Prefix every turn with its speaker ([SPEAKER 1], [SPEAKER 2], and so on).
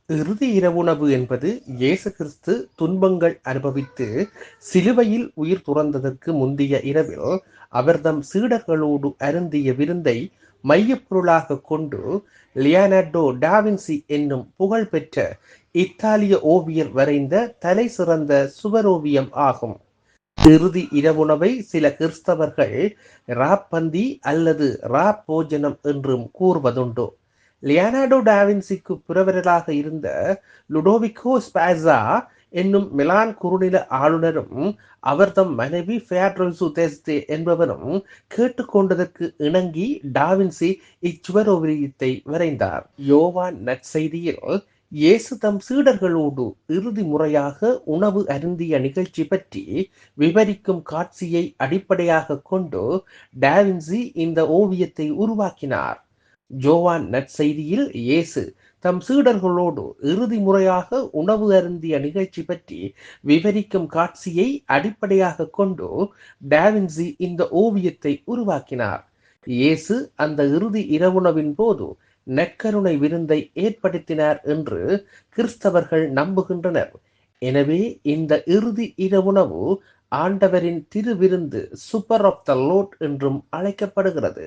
[SPEAKER 1] இறுதி இரவுணவு என்பது இயேசு கிறிஸ்து துன்பங்கள் அனுபவித்து சிலுவையில் உயிர் துறந்ததற்கு முந்தைய இரவில் அவர்தம் சீடர்களோடு அருந்திய விருந்தை மையப்பொருளாக கொண்டு லியோனார்டோ டாவின்சி என்னும் புகழ்பெற்ற இத்தாலிய ஓவியர் வரைந்த தலை சிறந்த சுவரோவியம் ஆகும். இறுதி இரவுணவை சில கிறிஸ்தவர்கள் ராப்பந்தி அல்லது போஜனம் என்றும் கூறுவதுண்டு. லியோனார்டோ டாவின்சிக்கு புரவலராக இருந்த லுடோவிகோ ஸ்பாஸா என்னும் மிலான் குறுநில ஆளுநரும் அவர்தம் மனைவி ஃபேட்ரோசு தெஸ்தே என்பவரும் கேட்டுக்கொண்டதற்கு இணங்கி டாவின்சி இச்சுவரோவியத்தை வரைந்தார். யோவான் நற்செய்தியில் இயேசு தம் சீடர்களோடு இறுதி முறையாக உணவு அருந்திய நிகழ்ச்சி பற்றி விவரிக்கும் காட்சியை அடிப்படையாக கொண்டு டாவின்சி இந்த ஓவியத்தை உருவாக்கினார். யோவான் நற்செய்தியில் இயேசு தம் சீடர்களோடு இறுதி முறையாக உணவு அருந்திய நிகழ்ச்சி பற்றி விவரிக்கும் காட்சியை அடிப்படையாக கொண்டு டாவின்சி இந்த ஓவியத்தை உருவாக்கினார். இயேசு அந்த இறுதி இரவுணவின் போது நற்கருணை விருந்தை ஏற்படுத்தினார் என்று கிறிஸ்தவர்கள் நம்புகின்றனர். எனவே இந்த இறுதி இரவுணவு ஆண்டவரின் திருவிருந்து சூப்பர் ஆஃப் த லோட் என்றும் அழைக்கப்படுகிறது.